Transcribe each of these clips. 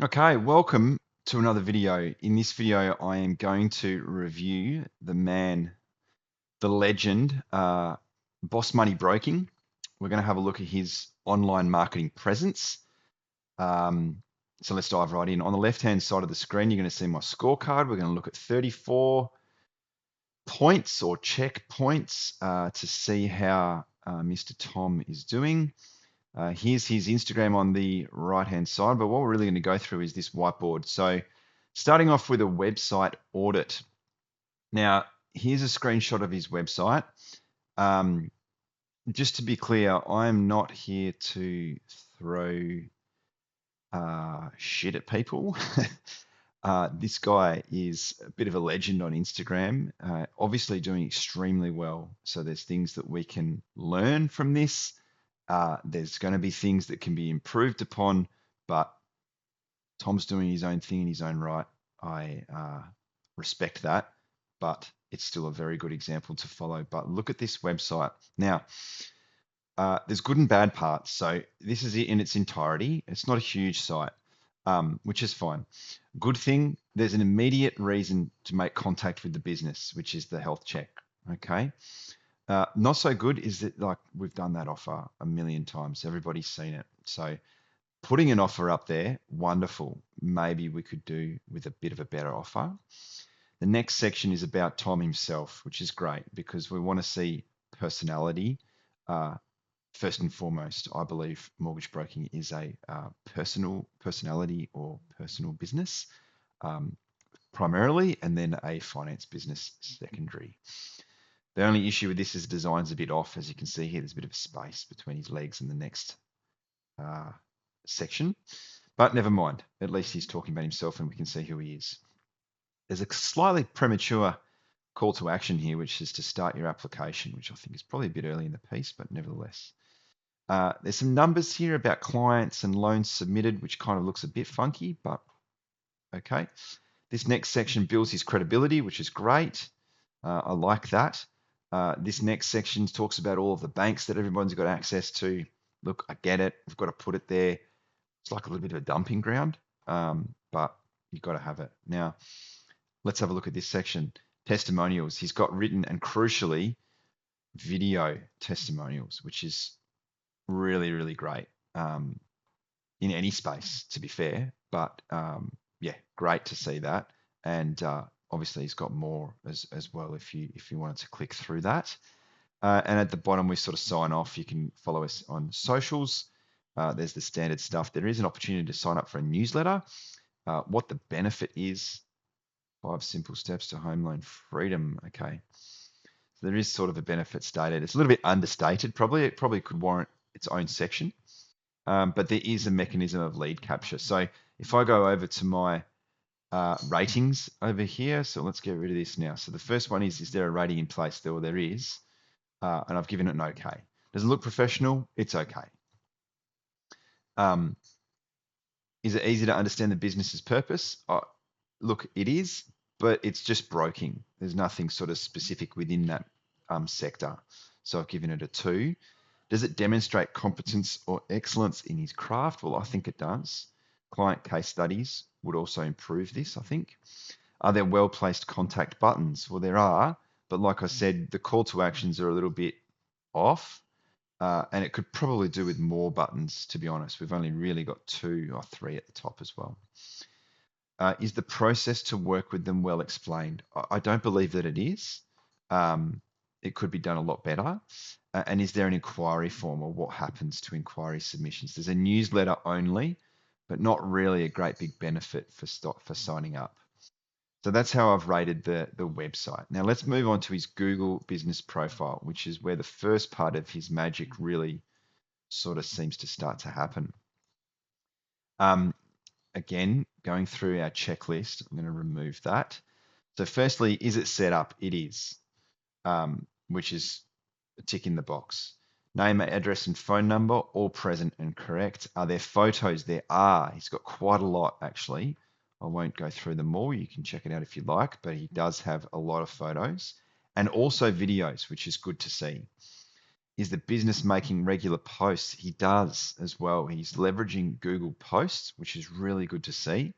Okay, welcome to another video. In this video, I am going to review the man, the legend, Boss Money Broking. We're going to have a look at his online marketing presence. So let's dive right in. On the left-hand side of the screen, you're going to see my scorecard. We're going to look at 34 points or checkpoints to see how Mr. Tom is doing. Here's his Instagram on the right-hand side, but what we're really going to go through is this whiteboard. So starting off with a website audit. Now, here's a screenshot of his website. Just to be clear, I'm not here to throw shit at people. This guy is a bit of a legend on Instagram, obviously doing extremely well. So there's things that we can learn from this. There's going to be things that can be improved upon, but Tom's doing his own thing in his own right. I respect that, but it's still a very good example to follow. But look at this website. Now, there's good and bad parts. So this is it in its entirety. It's not a huge site, which is fine. Good thing, there's an immediate reason to make contact with the business, which is the health check. Okay. Not so good is that, like, we've done that offer a million times. Everybody's seen it. So putting an offer up there, wonderful. Maybe we could do with a bit of a better offer. The next section is about Tom himself, which is great because we want to see personality. First and foremost, I believe mortgage broking is a personality or personal business primarily, and then a finance business secondary. The only issue with this is the design's a bit off. As you can see here, there's a bit of a space between his legs and the next section, but never mind. At least he's talking about himself and we can see who he is. There's a slightly premature call to action here, which is to start your application, which I think is probably a bit early in the piece, but nevertheless. There's some numbers here about clients and loans submitted, which kind of looks a bit funky, but okay. This next section builds his credibility, which is great. I like that. This next section talks about all of the banks that everyone's got access to. Look, I get it. We've got to put it there. It's like a little bit of a dumping ground, but you've got to have it. Now, let's have a look at this section. Testimonials. He's got written and crucially video testimonials, which is really, really great in any space, to be fair. But yeah, great to see that. And obviously he's got more as well if you wanted to click through that. And at the bottom, we sort of sign off. You can follow us on socials. There's the standard stuff. There is an opportunity to sign up for a newsletter. What the benefit is, 5 simple steps to home loan freedom. Okay. So there is sort of a benefit stated. It's a little bit understated, probably. It probably could warrant its own section. But there is a mechanism of lead capture. So if I go over to my ratings over here, so let's get rid of this now. So the first one is there a rating in place? There is. And I've given it an okay. Does it look professional? It's okay. Is it easy to understand the business's purpose? Look, it is, but it's just broking. There's nothing sort of specific within that sector. So I've given it a 2. Does it demonstrate competence or excellence in his craft? Well, I think it does. Client case studies would also improve this, I think. Are there well-placed contact buttons? Well, there are, but like I said, the call to actions are a little bit off, and it could probably do with more buttons, to be honest. We've only really got 2 or 3 at the top as well. Is the process to work with them well explained? I don't believe that it is. It could be done a lot better. And is there an inquiry form, or what happens to inquiry submissions? There's a newsletter only, but not really a great big benefit for signing up. So that's how I've rated the website. Now let's move on to his Google business profile, which is where the first part of his magic really sort of seems to start to happen. Again, going through our checklist, I'm going to remove that. So firstly, is it set up? It is, which is a tick in the box. Name, address, and phone number, all present and correct. Are there photos? There are. He's got quite a lot, actually. I won't go through them all. You can check it out if you like, but he does have a lot of photos and also videos, which is good to see. is the business making regular posts? He does as well. He's leveraging Google Posts, which is really good to see.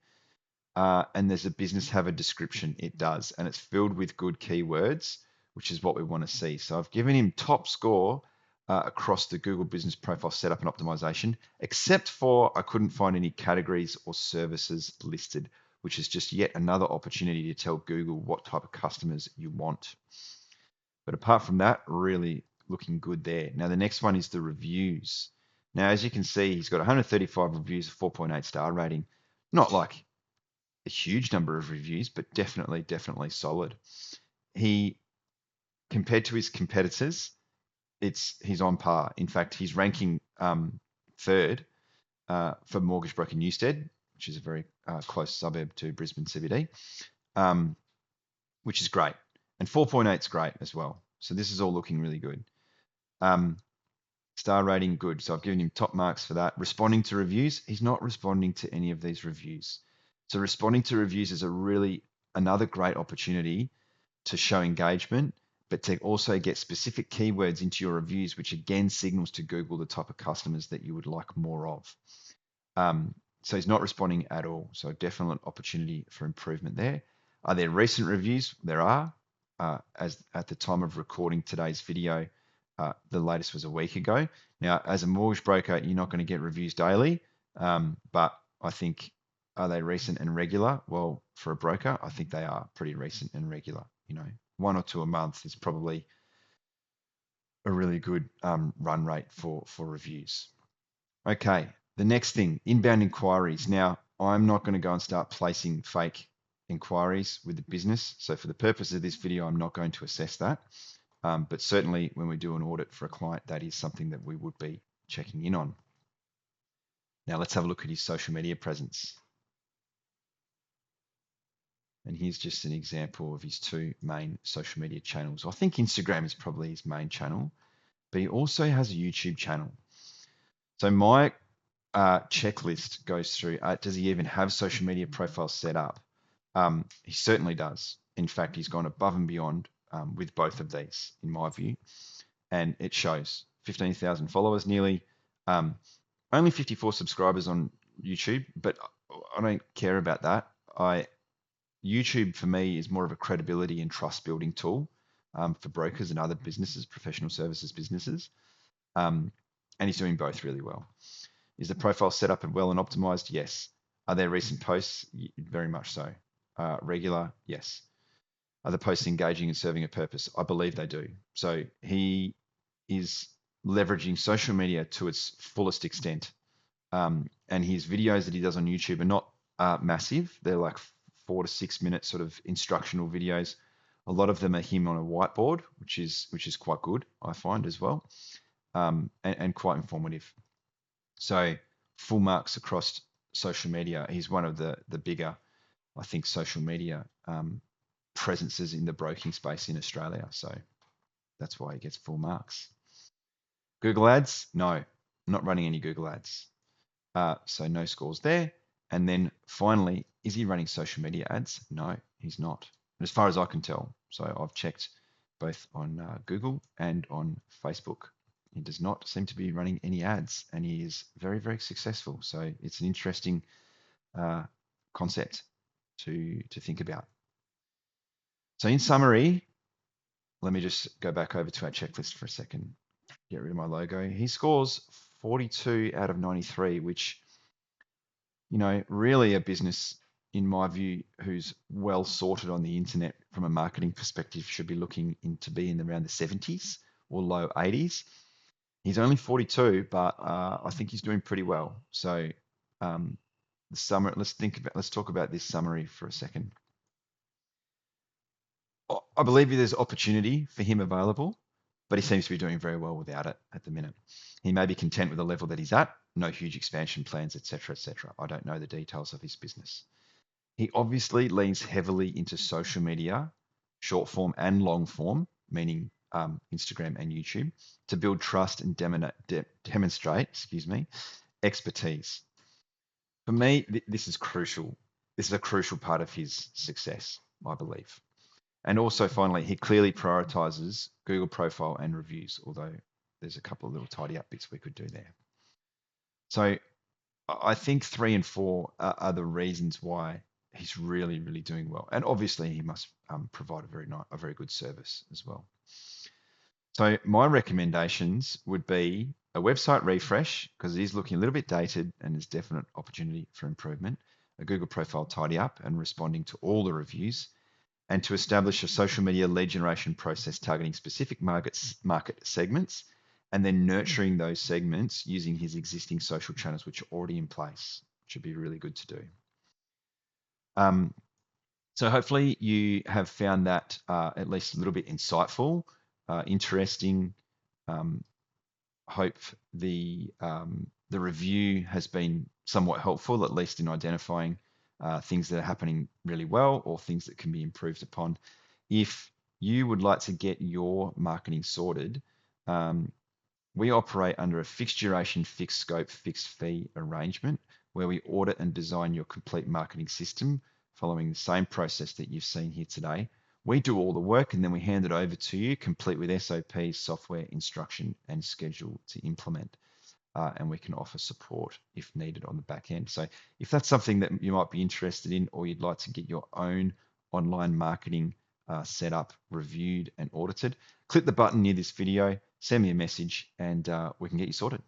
And there's a business have a description. It does. And it's filled with good keywords, which is what we want to see. So I've given him top score across the Google Business Profile setup and optimization, except for I couldn't find any categories or services listed, which is just yet another opportunity to tell Google what type of customers you want. But apart from that, really looking good there. Now, the next one is the reviews. Now, as you can see, he's got 135 reviews, a 4.8 star rating. Not like a huge number of reviews, but definitely solid. He, compared to his competitors, he's on par. In fact, he's ranking third for Mortgage Broker Newstead, which is a very close suburb to Brisbane CBD, which is great. And 4.8 is great as well. So this is all looking really good. Star rating, good. So I've given him top marks for that. Responding to reviews, he's not responding to any of these reviews. So responding to reviews is another great opportunity to show engagement, but to also get specific keywords into your reviews, which again signals to Google the type of customers that you would like more of. So he's not responding at all. So definite opportunity for improvement there. Are there recent reviews? There are. As at the time of recording today's video, the latest was a week ago. Now, as a mortgage broker, you're not going to get reviews daily, but I think, are they recent and regular? Well, for a broker, I think they are pretty recent and regular. You know, 1 or 2 a month is probably a really good run rate for reviews. Okay, the next thing, inbound inquiries. Now, I'm not going to go and start placing fake inquiries with the business. So for the purpose of this video, I'm not going to assess that. But certainly when we do an audit for a client, that is something that we would be checking in on. Now let's have a look at his social media presence. And here's just an example of his 2 main social media channels. I think Instagram is probably his main channel, but he also has a YouTube channel. So my checklist goes through, does he even have social media profiles set up? He certainly does. In fact, he's gone above and beyond with both of these, in my view. And it shows 15,000 followers nearly, only 54 subscribers on YouTube, but I don't care about that. YouTube for me is more of a credibility and trust building tool for brokers and other businesses, professional services businesses. And he's doing both really well. Is the profile set up and well and optimized? Yes. Are there recent posts? Very much so. Regular? Yes. Are the posts engaging and serving a purpose? I believe they do. So he is leveraging social media to its fullest extent. And his videos that he does on YouTube are not massive. They're like 4 to 6 minute sort of instructional videos. A lot of them are him on a whiteboard, which is quite good, I find as well, and quite informative. So full marks across social media. He's one of the bigger, I think, social media presences in the broking space in Australia. So that's why he gets full marks. Google Ads? No, I'm not running any Google Ads. So no scores there. And then finally, is he running social media ads? No, he's not. As far as I can tell. So I've checked both on Google and on Facebook. He does not seem to be running any ads, and he is very, very successful. So it's an interesting concept to think about. So in summary, let me just go back over to our checklist for a second. Get rid of my logo. He scores 42 out of 93, which, you know, really a business, in my view, who's well sorted on the internet from a marketing perspective should be looking to be in around the 70s or low 80s. He's only 42, but I think he's doing pretty well. So let's talk about this summary for a second. I believe there's opportunity for him available, but he seems to be doing very well without it at the minute. He may be content with the level that he's at, no huge expansion plans, etc., etc. I don't know the details of his business. He obviously leans heavily into social media, short form and long form, meaning Instagram and YouTube, to build trust and demonstrate, expertise. For me, this is crucial. This is a crucial part of his success, I believe. And also, finally, he clearly prioritizes Google profile and reviews, although there's a couple of little tidy up bits we could do there. So I think 3 and 4 are the reasons why he's really, really doing well. And obviously he must provide a very good service as well. So my recommendations would be a website refresh, because it is looking a little bit dated and there's definite opportunity for improvement, a Google profile tidy up and responding to all the reviews, and to establish a social media lead generation process targeting specific market segments, and then nurturing those segments using his existing social channels, which are already in place, which would be really good to do. So hopefully you have found that at least a little bit insightful, interesting. Hope the review has been somewhat helpful, at least in identifying things that are happening really well or things that can be improved upon. If you would like to get your marketing sorted, we operate under a fixed duration, fixed scope, fixed fee arrangement where we audit and design your complete marketing system following the same process that you've seen here today. We do all the work and then we hand it over to you, complete with SOPs, software, instruction, and schedule to implement. And we can offer support if needed on the back end. So if that's something that you might be interested in, or you'd like to get your own online marketing set up, reviewed, and audited, click the button near this video, send me a message, and we can get you sorted.